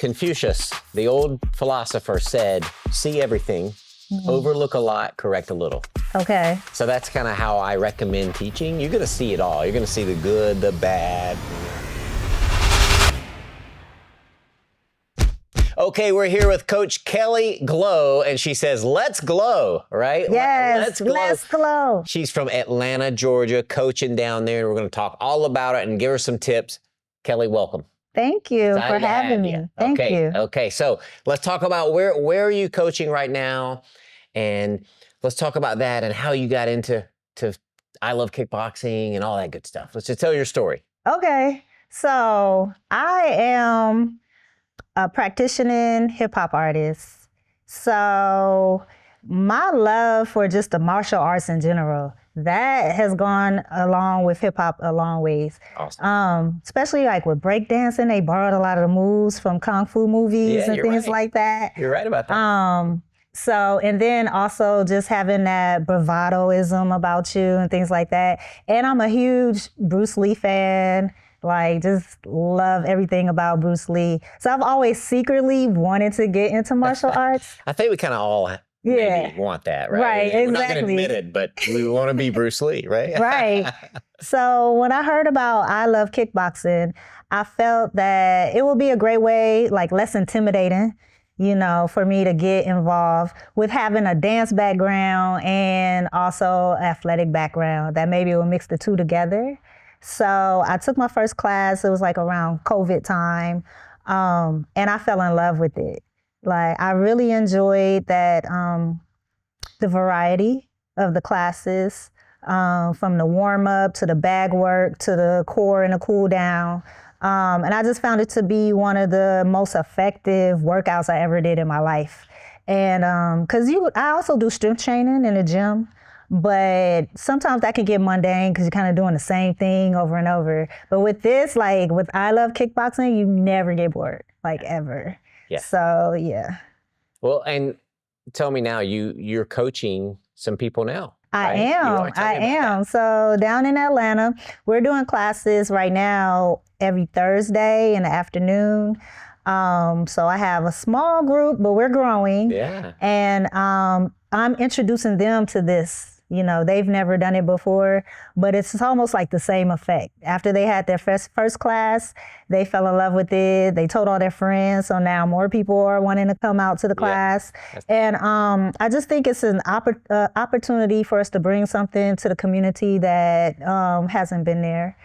Confucius, the old philosopher, said, see everything, overlook a lot, correct a little. Okay. So that's kind of how I recommend teaching. You're going to see it all. You're going to see the good, the bad. Okay, we're here with Coach Kelly Glow, and she says, let's glow, right? Yes, let's glow. She's from Atlanta, Georgia, coaching down there, and we're going to talk all about it and give her some tips. Kelly, welcome. Thank you for having me. Thank you. Okay, so let's talk about where are you coaching right now, and let's talk about that and how you got into I Love Kickboxing and all that good stuff. Let's just tell your story. Okay, so I am a practicing hip-hop artist. So my love for just the martial arts in general, that has gone along with hip-hop a long ways. Awesome. Especially like with breakdancing, they borrowed a lot of the moves from Kung Fu movies and things like that. You're right about that. So, and then also just having that bravadoism about you and things like that. And I'm a huge Bruce Lee fan. Like, just love everything about Bruce Lee. So I've always secretly wanted to get into martial arts. I think we kind of all maybe want that, right? Right, exactly. We're not going to admit it, but we want to be Bruce Lee, right? Right. So when I heard about I Love Kickboxing, I felt that it would be a great way, like less intimidating, you know, for me to get involved with having a dance background and also athletic background, that maybe we'll mix the two together. So I took my first class, it was like around COVID time, and I fell in love with it. Like, I really enjoyed that, the variety of the classes, from the warm up to the bag work to the core and the cool down. And I just found it to be one of the most effective workouts I ever did in my life. And I also do strength training in the gym. But sometimes that can get mundane because you're kind of doing the same thing over and over. But with this, like with I Love Kickboxing, you never get bored, like ever. Yeah. So, yeah. Well, and tell me now, you're coaching some people now. Right? I am. So down in Atlanta, we're doing classes right now every Thursday in the afternoon. So I have a small group, but we're growing. Yeah. And I'm introducing them to this. You know, they've never done it before, but it's almost like the same effect. After they had their first class, they fell in love with it. They told all their friends. So now more people are wanting to come out to the class. And I just think it's an opportunity for us to bring something to the community that hasn't been there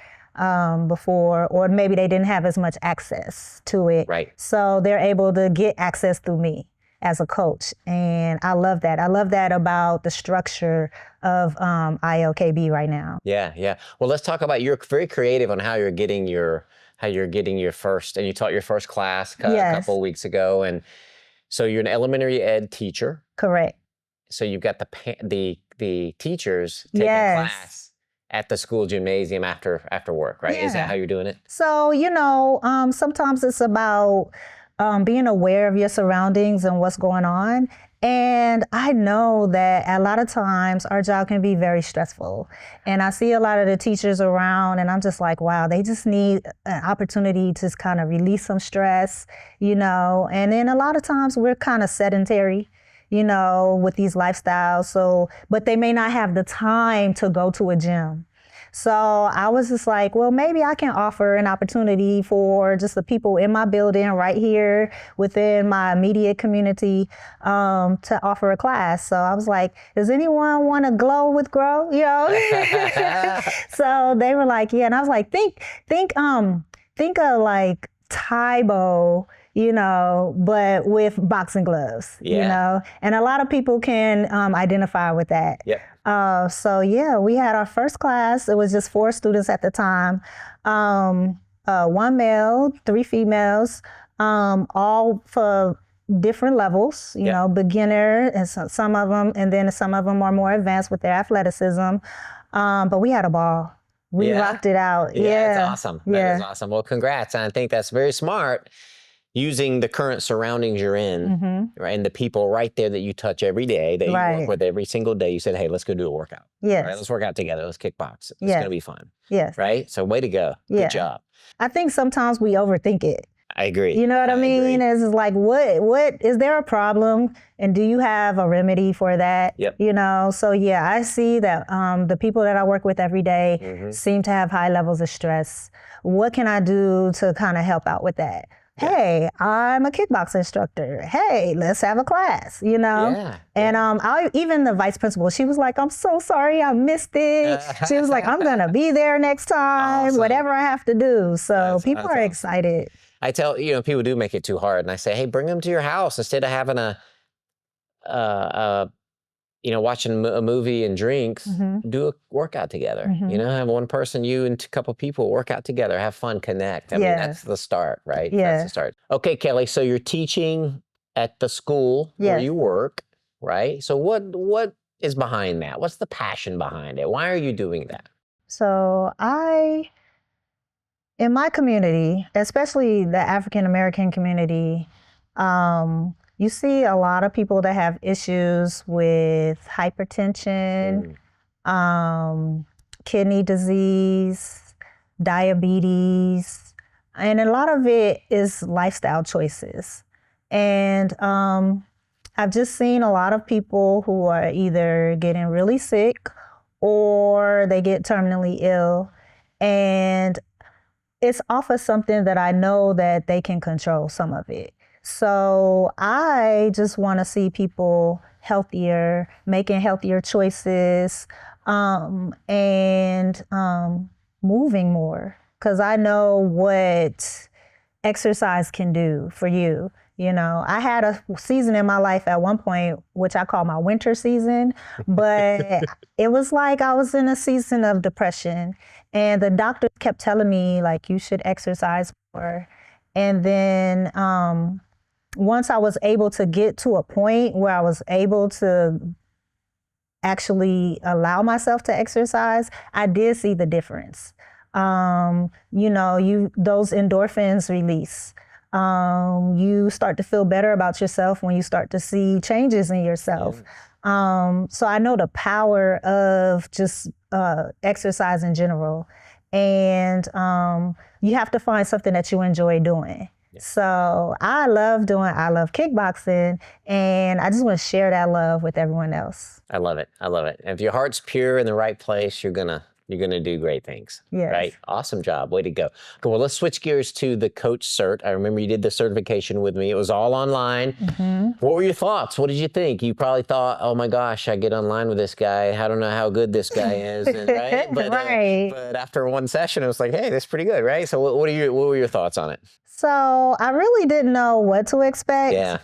before, or maybe they didn't have as much access to it. Right. So they're able to get access through me as a coach. And I love that. I love that about the structure of ILKB right now. Yeah, yeah. Well, let's talk about, you're very creative on how you're getting your first, and you taught your first class a couple of weeks ago. And so you're an elementary ed teacher. Correct. So you've got the teachers taking class at the school gymnasium after work, right? Yeah. Is that how you're doing it? So, you know, sometimes it's about being aware of your surroundings and what's going on. And I know that a lot of times our job can be very stressful. And I see a lot of the teachers around and I'm just like, wow, they just need an opportunity to kind of release some stress, you know. And then a lot of times we're kind of sedentary, you know, with these lifestyles. So, but they may not have the time to go to a gym. So I was just like, well, maybe I can offer an opportunity for just the people in my building right here within my immediate community to offer a class. So I was like, does anyone want to glow with grow? You know? So they were like, yeah. And I was like, think of like Tybo, you know, but with boxing gloves, you know, and a lot of people can identify with that. Yep. So yeah, we had our first class. It was just 4 students at the time, 1 male, 3 females, all for different levels, you know, beginner, and some of them, and then some of them are more advanced with their athleticism. But we had a ball. We rocked it out. Yeah, it's awesome. That is awesome. Well, congrats. And I think that's very smart, using the current surroundings you're in, right, and the people right there that you touch every day, that you work with every single day. You said, hey, let's go do a workout. Yes. Right, let's work out together. Let's kickbox. It's going to be fun. Yes. Right? So way to go. Good job. I think sometimes we overthink it. I agree. You know what I mean? It's like, what is there a problem? And do you have a remedy for that? Yep. You know, so yeah, I see that the people that I work with every day seem to have high levels of stress. What can I do to kind of help out with that? Yeah. Hey, I'm a kickboxing instructor. Hey, let's have a class, you know? Yeah. And even the vice principal, she was like, I'm so sorry I missed it. She was like, I'm going to be there next time, whatever I have to do. So people are excited. I tell, people do make it too hard. And I say, hey, bring them to your house instead of having watching a movie and drinks, do a workout together. Have one person, you and a couple people work out together, have fun, connect. I mean, that's the start, right? Yeah. That's the start. Okay, Kelly, so you're teaching at the school where you work, right? So what is behind that? What's the passion behind it? Why are you doing that? So in my community, especially the African-American community, you see a lot of people that have issues with hypertension, kidney disease, diabetes, and a lot of it is lifestyle choices. And I've just seen a lot of people who are either getting really sick or they get terminally ill. And it's off of something that I know that they can control some of it. So I just want to see people healthier, making healthier choices, and moving more. Because I know what exercise can do for you. I had a season in my life at one point, which I call my winter season, but it was like I was in a season of depression. And the doctor kept telling me, like, you should exercise more. And then once I was able to get to a point where I was able to actually allow myself to exercise, I did see the difference. Those endorphins release. You start to feel better about yourself when you start to see changes in yourself. So I know the power of just exercise in general. And you have to find something that you enjoy doing. Yeah. So I love iLoveKickboxing, and I just want to share that love with everyone else. I love it. And if your heart's pure in the right place, you're gonna do great things. Yes. Right? Awesome job. Way to go. Okay, well, let's switch gears to the coach cert. I remember you did the certification with me. It was all online. What were your thoughts? What did you think? You probably thought, oh my gosh, I get online with this guy. I don't know how good this guy is. Right? But, but after one session, it was like, hey, that's pretty good, right? So what were your thoughts on it? So I really didn't know what to expect. Yeah.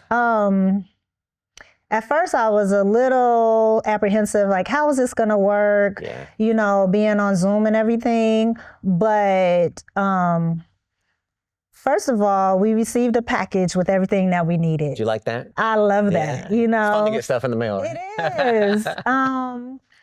At first, I was a little apprehensive, like, how is this going to work? Yeah. Being on Zoom and everything. But first of all, we received a package with everything that we needed. Did you like that? I love that. It's fun to get stuff in the mail. It is.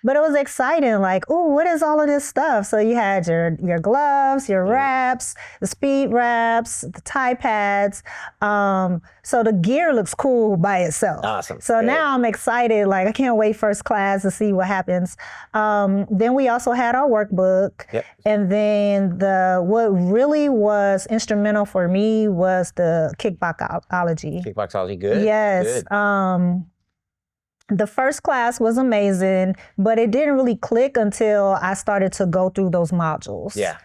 But it was exciting, like, ooh, what is all of this stuff? So you had your gloves, your wraps, the speed wraps, the Thai pads. So the gear looks cool by itself. Awesome. So now I'm excited, like I can't wait first class to see what happens. Then we also had our workbook. Yep. And then what really was instrumental for me was the kickboxology. Kickboxology, good. Yes. Good. The first class was amazing, but it didn't really click until I started to go through those modules. Yeah.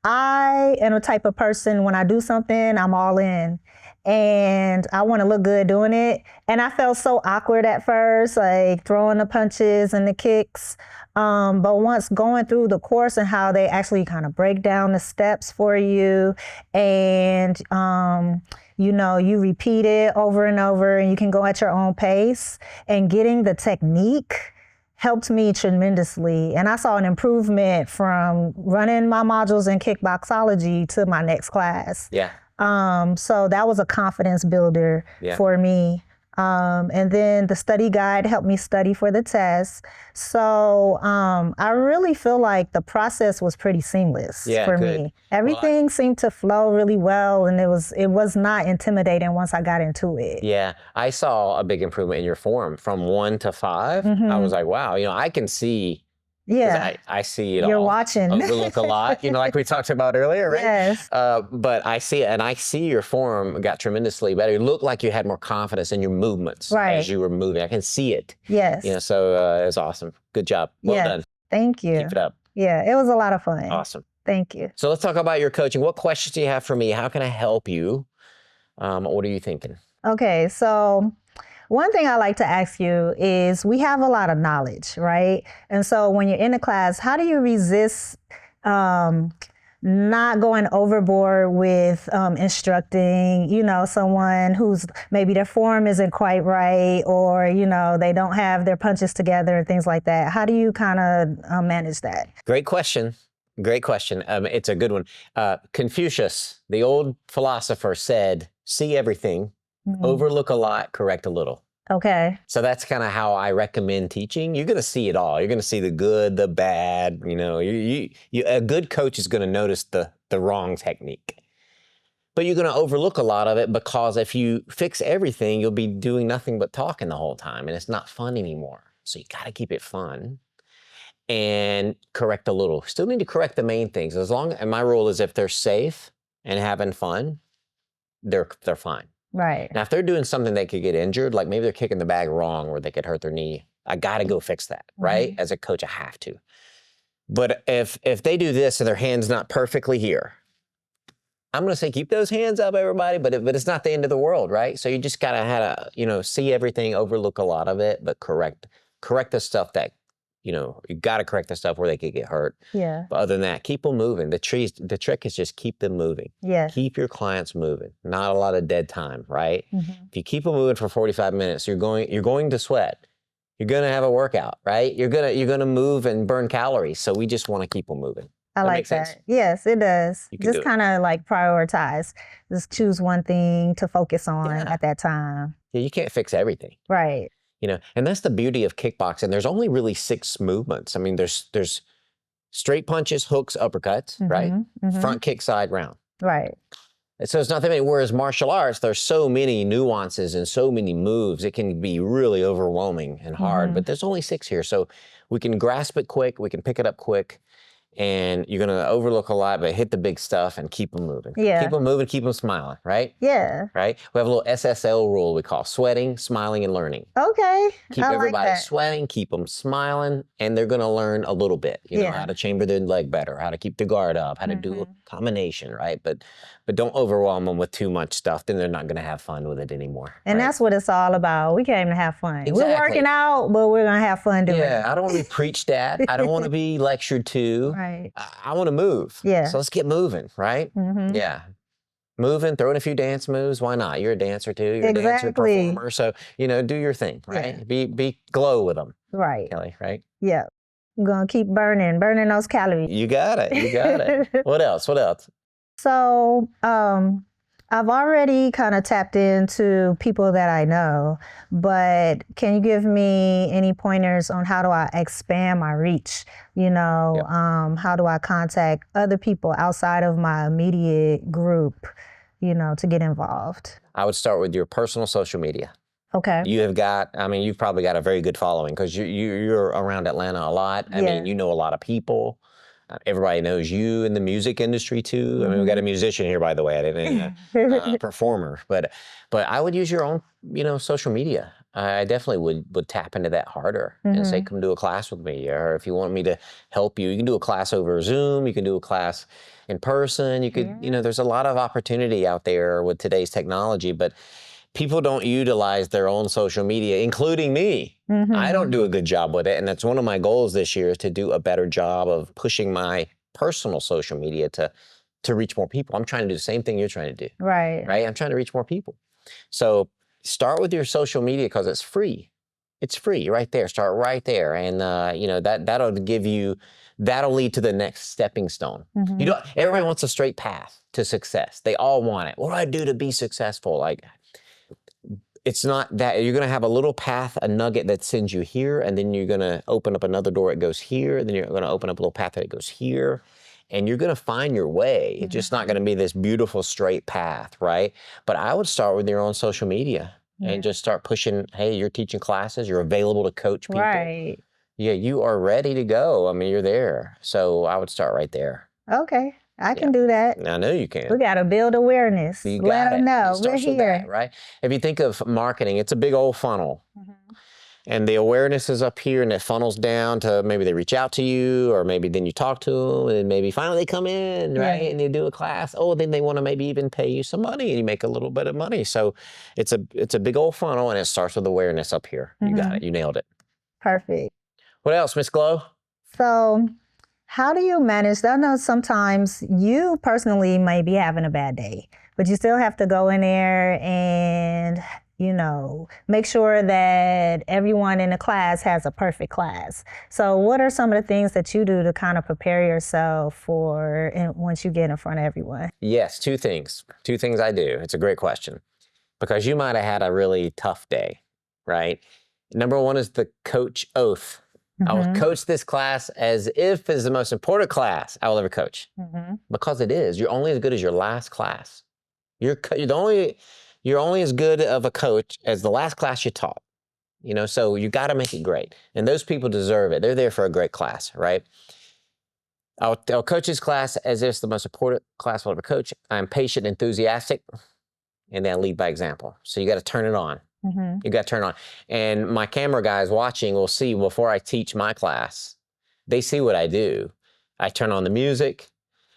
I am a type of person, when I do something, I'm all in. And I want to look good doing it. And I felt so awkward at first, like throwing the punches and the kicks. But once going through the course and how they actually kind of break down the steps for you, and you repeat it over and over, and you can go at your own pace, and getting the technique helped me tremendously. And I saw an improvement from running my modules in kickboxology to my next class. Yeah. So that was a confidence builder for me. And then the study guide helped me study for the test. So I really feel like the process was pretty seamless for me. Everything seemed to flow really well, and it was not intimidating once I got into it. Yeah, I saw a big improvement in your form from 1 to 5. I was like, wow, I can see Yeah. I see it You're all. watching. Overlook a lot, like we talked about earlier, right? Yes. But I see it, and I see your form got tremendously better. You look like you had more confidence in your movements as you were moving. I can see it. Yes. So it's awesome. Good job. Well done. Thank you. Keep it up. Yeah, it was a lot of fun. Awesome. Thank you. So let's talk about your coaching. What questions do you have for me? How can I help you? What are you thinking? Okay, so one thing I like to ask you is we have a lot of knowledge, right? And so when you're in a class, how do you resist not going overboard with instructing, someone who's maybe their form isn't quite right, or, they don't have their punches together and things like that? How do you kind of manage that? Great question. Great question. It's a good one. Confucius, the old philosopher, said, see everything, overlook a lot, correct a little. Okay. So that's kind of how I recommend teaching. You're going to see it all. You're going to see the good, the bad. A good coach is going to notice the wrong technique. But you're going to overlook a lot of it, because if you fix everything, you'll be doing nothing but talking the whole time, and it's not fun anymore. So you got to keep it fun and correct a little. Still need to correct the main things. And my rule is, if they're safe and having fun, they're fine. Right. Now, if they're doing something they could get injured, like maybe they're kicking the bag wrong or they could hurt their knee, I got to go fix that, right? As a coach, I have to. But if they do this and their hand's not perfectly here, I'm going to say, keep those hands up, everybody, but it's not the end of the world, right? So you just got to see everything, overlook a lot of it, but correct the stuff that, you got to correct the stuff where they could get hurt. Yeah. But other than that, keep them moving. The trick is just keep them moving. Yeah. Keep your clients moving. Not a lot of dead time, right? If you keep them moving for 45 minutes, you're going to sweat. You're going to have a workout, right? You're going to move and burn calories. So we just want to keep them moving. I like that. Sense? Yes, it does. Just kind of like prioritize. Just choose one thing to focus on at that time. Yeah, you can't fix everything. Right. And that's the beauty of kickboxing. There's only really 6 movements. I mean, there's straight punches, hooks, uppercuts, right? Front kick, side round. Right. So it's not that many. Whereas martial arts, there's so many nuances and so many moves. It can be really overwhelming and hard, but there's only 6 here. So we can grasp it quick. We can pick it up quick. And you're going to overlook a lot, but hit the big stuff and keep them moving. Yeah. Keep them moving, keep them smiling, right? Yeah. Right? We have a little SSL rule we call sweating, smiling, and learning. Okay. Keep everybody sweating, keep them smiling, and they're going to learn a little bit, how to chamber their leg better, how to keep the guard up, how to do a combination, right? But don't overwhelm them with too much stuff. Then they're not going to have fun with it anymore. And that's what it's all about. We came to have fun. Exactly. We're working out, but we're going to have fun doing it. Yeah, I don't want to be preached at. I don't want to be lectured to. Right. I want to move. Yeah. So let's get moving, right? Yeah. Moving, throwing a few dance moves. Why not? You're a dancer too. You're a dancer, performer. So, do your thing, right? Yeah. Be glow with them. Right. Kelly, right? Yeah. I'm going to keep burning those calories. You got it. What else? So, I've already kind of tapped into people that I know, but can you give me any pointers on how do I expand my reach? How do I contact other people outside of my immediate group, to get involved? I would start with your personal social media. Okay. You've probably got a very good following because you're around Atlanta a lot. I mean, you know a lot of people. Everybody knows you in the music industry too. I mean, we got a musician here, by the way. I didn't a performer, but I would use your own, social media. I definitely would tap into that harder and say, come do a class with me. Or if you want me to help you, you can do a class over Zoom. You can do a class in person. You could, there's a lot of opportunity out there with today's technology, but people don't utilize their own social media, including me. I don't do a good job with it. And that's one of my goals this year, is to do a better job of pushing my personal social media to reach more people. I'm trying to do the same thing you're trying to do. Right. Right? I'm trying to reach more people. So start with your social media because it's free. It's free right there. Start right there. And, that'll lead to the next stepping stone. Everybody wants a straight path to success. They all want it. What do I do to be successful? Like, it's not that. You're going to have a little path, a nugget that sends you here, and then you're going to open up another door, it goes here, and then you're going to open up a little path that goes here, and you're going to find your way. It's just not going to be this beautiful straight path, right? But I would start with your own social media and just start pushing, hey, you're teaching classes, you're available to coach people. Right. yeah, you are ready to go. I mean, you're there. So I would start right there. Okay. I can do that. I know you can. We got to build awareness. You Let them know. We're here. That, right? If you think of marketing, it's a big old funnel. And the awareness is up here and it funnels down to maybe they reach out to you, or maybe then you talk to them and maybe finally they come in, right? And you do a class. Oh, then they want to maybe even pay you some money and you make a little bit of money. So it's a big old funnel and it starts with awareness up here. You got it. You nailed it. Perfect. What else, Miss Glow? So how do you manage? I know sometimes you personally may be having a bad day, but you still have to go in there and, you know, make sure that everyone in the class has a perfect class. So what are some of the things that you do to kind of prepare yourself for once you get in front of everyone? Yes, two things. Two things I do. It's a great question because you might have had a really tough day, right? Number one is the coach oath. I will coach this class as if it's the most important class I will ever coach. Because it is. You're only as good as your last class. You're only as good of a coach as the last class you taught. You know, so you got to make it great. And those people deserve it. They're there for a great class, right? I'll coach this class as if it's the most important class I'll ever coach. I'm patient, enthusiastic, and then I lead by example. So you got to turn it on. You got to turn on. And my camera guys watching will see before I teach my class, they see what I do. I turn on the music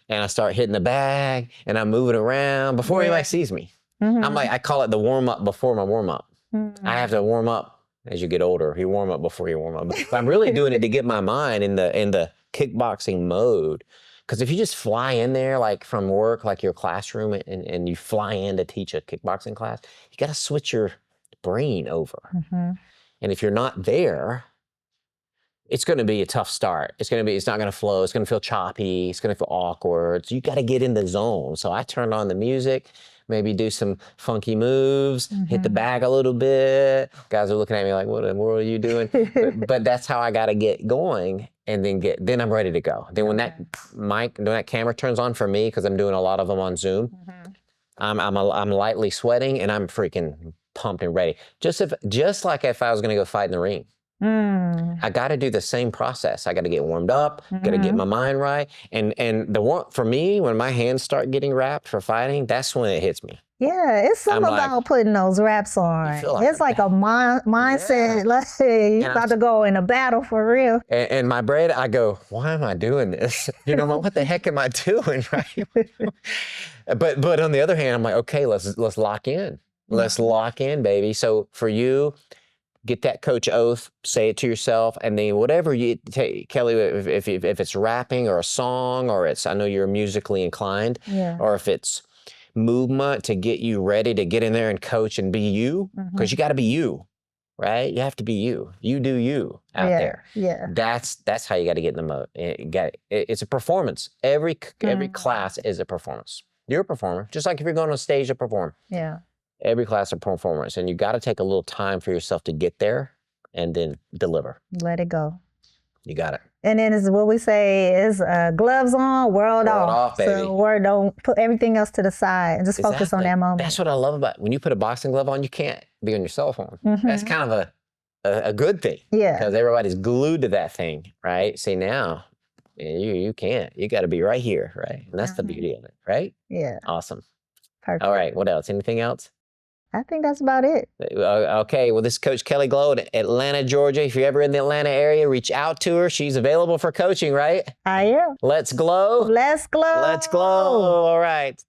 and I start hitting the bag and I'm moving around before anybody sees me. I'm like, I call it the warm up before my warm up. I have to warm up as you get older. You warm up before you warm up. But I'm really doing it to get my mind in the kickboxing mode. Because if you just fly in there like from work, like your classroom, and you fly in to teach a kickboxing class, you got to switch your brain over. And if you're not there, it's going to be a tough start. It's not going to flow. It's going to feel choppy. It's going to feel awkward. So you got to get in the zone. So I turned on the music, maybe do some funky moves, hit the bag a little bit. Guys are looking at me like, what in the world are you doing? but that's how I got to get going, and then I'm ready to go. Then when that camera turns on for me, because I'm doing a lot of them on Zoom, I'm lightly sweating and I'm freaking pumped and ready. Just like if I was going to go fight in the ring. I got to do the same process. I got to get warmed up, got to get my mind right. And for me, when my hands start getting wrapped for fighting, that's when it hits me. Yeah, it's something about putting those wraps on. It's like a mindset. Let's say you're about to go in a battle for real. And my brain, I go, why am I doing this? You know, what the heck am I doing, right? But on the other hand, I'm like, okay, let's lock in. Let's lock in, baby. So for you, get that coach oath, say it to yourself, and then whatever you take, Kelly, if it's rapping or a song, or I know you're musically inclined, or if it's movement to get you ready to get in there and coach and be you, because you got to be you, right? You have to be you. You do you out there. Yeah. That's how you got to get in the mode. It's a performance. Every class is a performance. You're a performer, just like if you're going on stage to perform. Yeah. Every class of performance, and you got to take a little time for yourself to get there and then deliver. Let it go. You got it. And then is what we say is gloves on, world off. Baby. So don't put everything else to the side and just focus on that moment. That's what I love about when you put a boxing glove on, you can't be on your cell phone. That's kind of a good thing. Yeah. Because everybody's glued to that thing, right? See, now you can't. You got to be right here, right? And that's the beauty of it, right? Yeah. Awesome. Perfect. All right. What else? Anything else? I think that's about it. Okay, well, this is Coach Kelly Glow in Atlanta, Georgia. If you're ever in the Atlanta area, reach out to her. She's available for coaching, right? I am. Let's glow. Let's glow. Let's glow. All right.